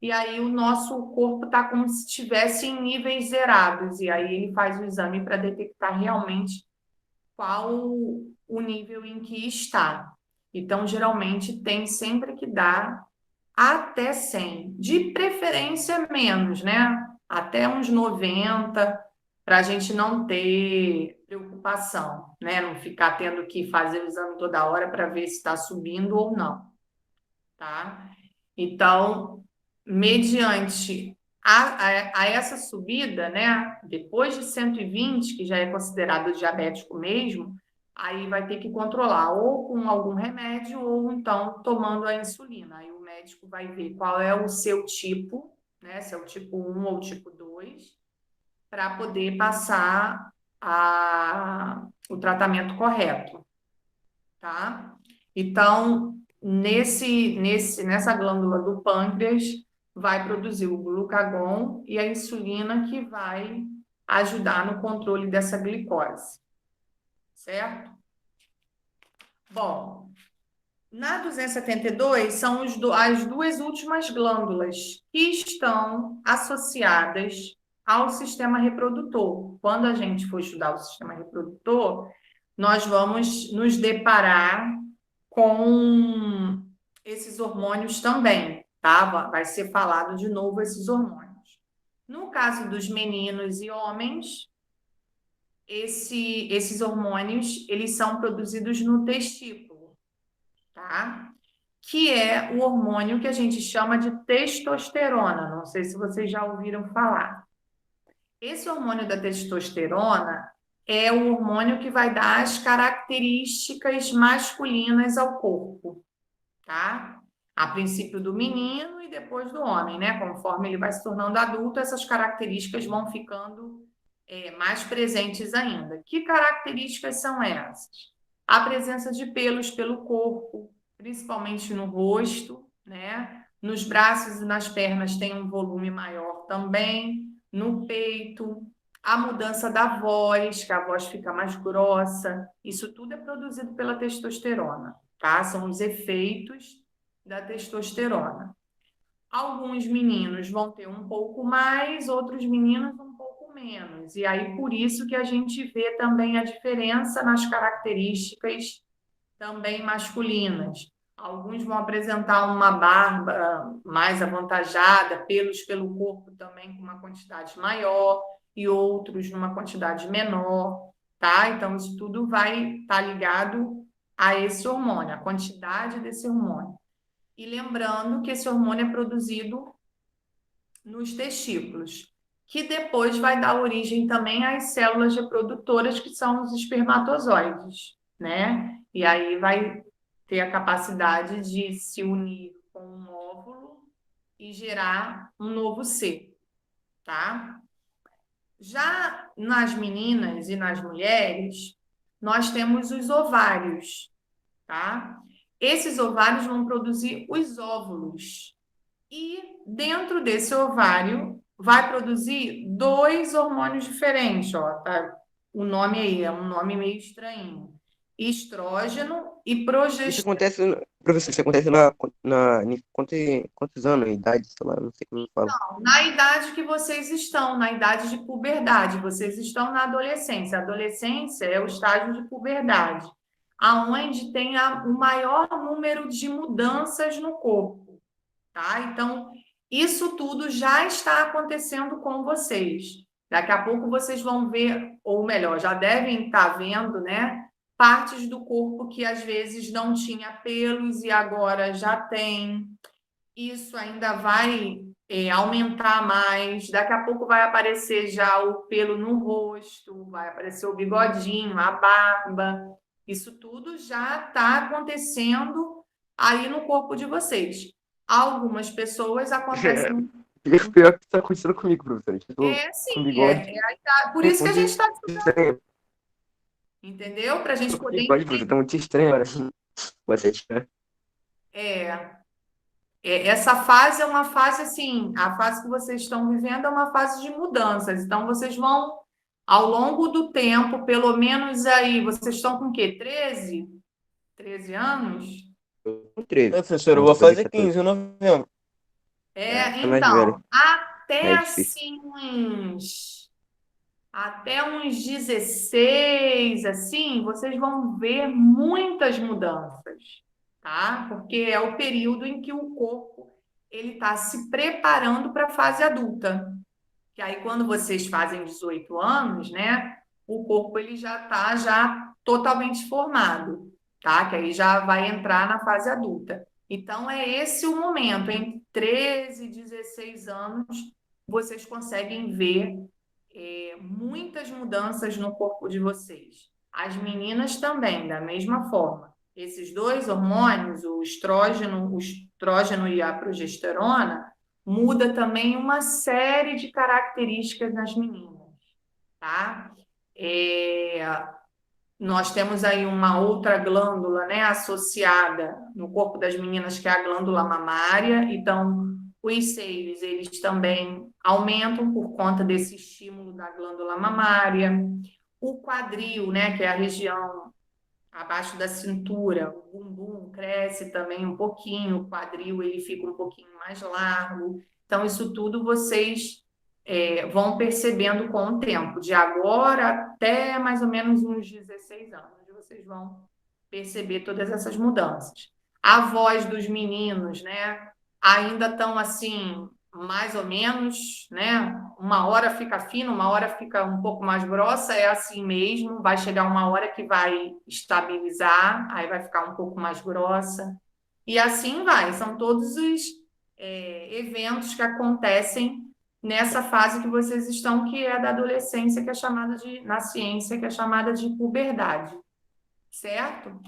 A: e aí o nosso corpo está como se estivesse em níveis zerados, e aí ele faz o exame para detectar realmente qual o nível em que está. Então, geralmente, tem sempre que dar até 100, de preferência menos, né? Até uns 90, para a gente não ter preocupação, né? Não ficar tendo que fazer o exame toda hora para ver se está subindo ou não, tá? Então, mediante a essa subida, né? Depois de 120, que já é considerado diabético mesmo, aí vai ter que controlar ou com algum remédio ou então tomando a insulina. Aí o médico vai ver qual é o seu tipo, né? Se é o tipo 1 ou tipo 2, para poder passar o tratamento correto, tá? Então, nessa glândula do pâncreas, vai produzir o glucagon e a insulina que vai ajudar no controle dessa glicose, certo? Bom, na 272 são as duas últimas glândulas que estão associadas ao sistema reprodutor. Quando a gente for estudar o sistema reprodutor, nós vamos nos deparar com esses hormônios também, tá? Vai ser falado de novo esses hormônios. No caso dos meninos e homens, esses hormônios, eles são produzidos no testículo, tá? Que é o hormônio que a gente chama de testosterona. Não sei se vocês já ouviram falar. Esse hormônio da testosterona é o hormônio que vai dar as características masculinas ao corpo, tá? A princípio do menino e depois do homem, né? Conforme ele vai se tornando adulto, essas características vão ficando mais presentes ainda. Que características são essas? A presença de pelos pelo corpo, principalmente no rosto, né? Nos braços e nas pernas tem um volume maior também, no peito, a mudança da voz, que a voz fica mais grossa, isso tudo é produzido pela testosterona, tá? São os efeitos da testosterona. Alguns meninos vão ter um pouco mais, outros meninos um pouco menos. E aí, por isso que a gente vê também a diferença nas características também masculinas. Alguns vão apresentar uma barba mais avantajada, pelos pelo corpo também com uma quantidade maior, e outros numa quantidade menor, tá? Então, isso tudo vai estar ligado a esse hormônio, a quantidade desse hormônio. E lembrando que esse hormônio é produzido nos testículos, que depois vai dar origem também às células reprodutoras, que são os espermatozoides, né? E aí vai ter a capacidade de se unir com um óvulo e gerar um novo ser, tá? Já nas meninas e nas mulheres, nós temos os ovários, tá? Esses ovários vão produzir os óvulos. E dentro desse ovário vai produzir dois hormônios diferentes, ó, tá? O nome aí é um nome meio estranho. Estrógeno e
C: Isso
A: progesterona.
C: acontece, professor, isso acontece em quantos anos, idade, sei lá, não sei como fala.
A: Na idade que vocês estão, na idade de puberdade, vocês estão na adolescência. A adolescência é o estágio de puberdade, aonde tem o maior número de mudanças no corpo, tá? Então, isso tudo já está acontecendo com vocês. Daqui a pouco vocês vão ver, ou melhor, já devem estar vendo, né? Partes do corpo que às vezes não tinha pelos e agora já tem. Isso ainda vai aumentar mais. Daqui a pouco vai aparecer já o pelo no rosto, vai aparecer o bigodinho, a barba. Isso tudo já está acontecendo aí no corpo de vocês. Algumas pessoas acontecem.
C: Pior que está acontecendo comigo, professor. Tipo, com
A: Sim,
C: bigode.
A: por isso que a gente está
C: Estranho.
A: entendeu? Para a gente
C: Com
A: poder
C: bigode, professor, tá muito estranho agora. Você tiver.
A: Essa fase é uma fase assim, a fase que vocês estão vivendo é uma fase de mudanças. Então, vocês vão, ao longo do tempo, pelo menos aí, vocês estão com o quê? 13? 13 anos?
C: Com 13.
E: Professor, eu vou fazer 15 em novembro.
C: tá mais
A: Então,
C: velho.
A: até
C: É difícil.
A: assim até uns 16, assim, vocês vão ver muitas mudanças, tá? Porque é o período em que o corpo ele está se preparando para a fase adulta. Que aí, quando vocês fazem 18 anos, né, o corpo ele já está já totalmente formado, tá? Que aí já vai entrar na fase adulta. Então, é esse o momento, entre 13 e 16 anos, vocês conseguem ver muitas mudanças no corpo de vocês. As meninas também, da mesma forma. Esses dois hormônios, o estrógeno e a progesterona, muda também uma série de características nas meninas, tá? Nós temos aí uma outra glândula, né, associada no corpo das meninas, que é a glândula mamária. Então, os seios, eles também aumentam por conta desse estímulo da glândula mamária. O quadril, né, que é a região abaixo da cintura, o bumbum cresce também um pouquinho, o quadril ele fica um pouquinho mais largo. Então, isso tudo vocês vão percebendo com o tempo, de agora até mais ou menos uns 16 anos. vocês vão perceber todas essas mudanças. A voz dos meninos, né? Ainda estão assim, mais ou menos, né? Uma hora fica fina, uma hora fica um pouco mais grossa, é assim mesmo. Vai chegar uma hora que vai estabilizar, aí vai ficar um pouco mais grossa. E assim vai. São todos os eventos que acontecem nessa fase que vocês estão, que é da adolescência, que é chamada de, na ciência, que é chamada de puberdade, certo?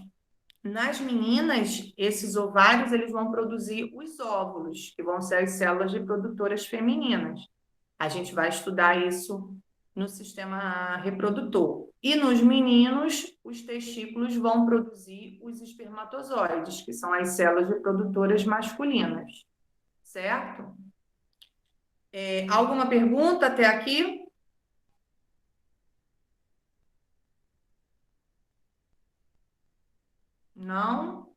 A: Nas meninas, esses ovários eles vão produzir os óvulos, que vão ser as células reprodutoras femininas. A gente vai estudar isso no sistema reprodutor. E nos meninos, os testículos vão produzir os espermatozoides, que são as células reprodutoras masculinas, certo? Alguma pergunta até aqui? Não?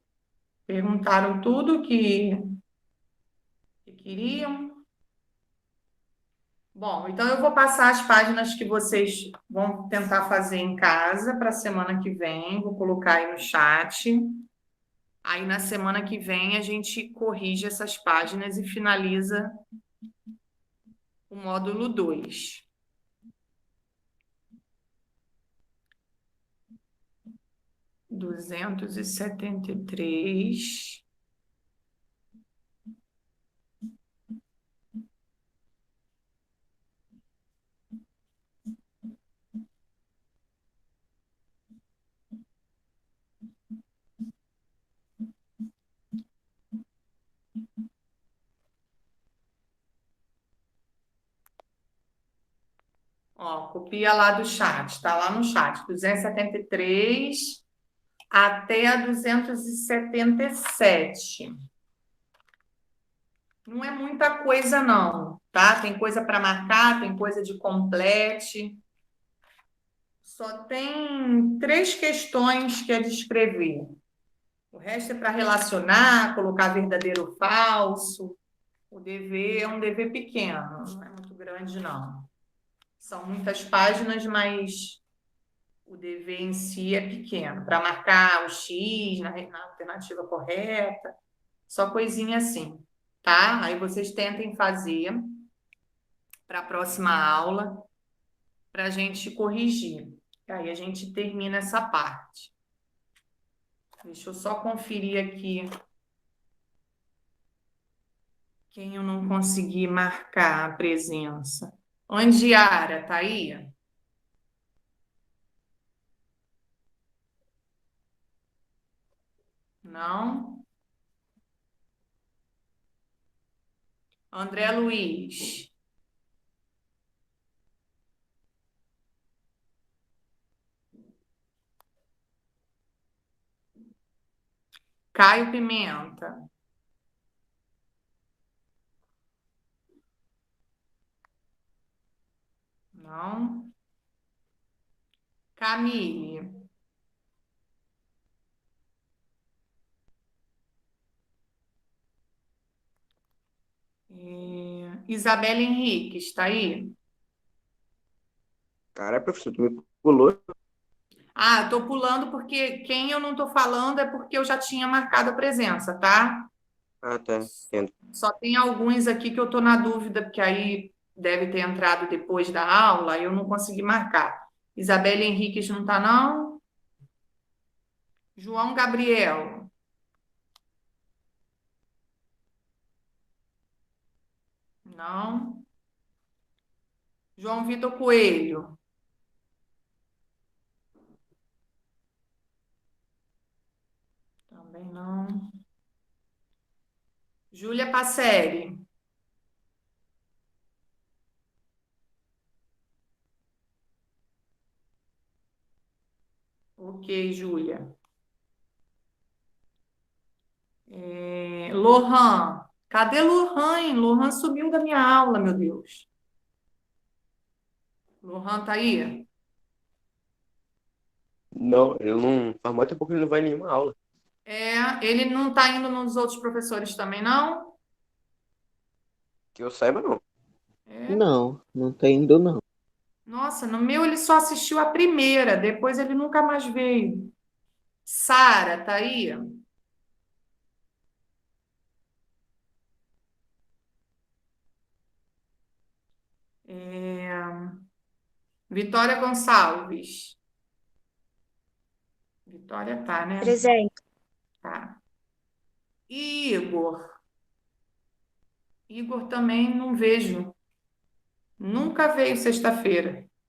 A: Perguntaram tudo que queriam? Bom, então eu vou passar as páginas que vocês vão tentar fazer em casa para a semana que vem. Vou colocar aí no chat. Aí na semana que vem a gente corrige essas páginas e finaliza o módulo 2. Duzentos e setenta e três. Ó, copia lá do chat, está lá no chat. 273 até a 277. Não é muita coisa, não, tá? Tem coisa para marcar, tem coisa de complete. Só tem 3 questões que é de escrever. O resto é para relacionar, colocar verdadeiro ou falso. O dever é um dever pequeno, não é muito grande, não. São muitas páginas, mas o dever em si é pequeno. Para marcar o X na alternativa correta, só coisinha assim, tá? Aí vocês tentem fazer para a próxima aula, para a gente corrigir. Aí a gente termina essa parte. Deixa eu só conferir aqui quem eu não consegui marcar a presença. Andiara, tá aí? Não? André Luiz. Caio Pimenta. Não. Camille. Isabela Henrique, está aí?
C: Cara, professor, tu me pulou.
A: Ah, estou pulando porque quem eu não estou falando é porque eu já tinha marcado a presença, tá?
C: Ah, tá. Entendo.
A: Só tem alguns aqui que eu estou na dúvida, porque aí deve ter entrado depois da aula e eu não consegui marcar. Isabela Henriques não está, não? João Gabriel. Não. João Vitor Coelho. Também não. Júlia Passeri. Ok, Júlia. Lohan. Cadê Lohan, hein? Lohan sumiu da minha aula, meu Deus. Lohan tá aí?
C: Não, eu não. Faz muito tempo que ele não vai em nenhuma aula.
A: Ele não tá indo nos outros professores também, não?
C: Que eu saiba, não.
G: Não, não tá indo não.
A: Nossa, no meu ele só assistiu a primeira, depois ele nunca mais veio. Sara, tá aí? Vitória Gonçalves. Vitória tá, né?
D: Presente.
A: Tá. Igor. Igor também não vejo. Nunca veio sexta-feira.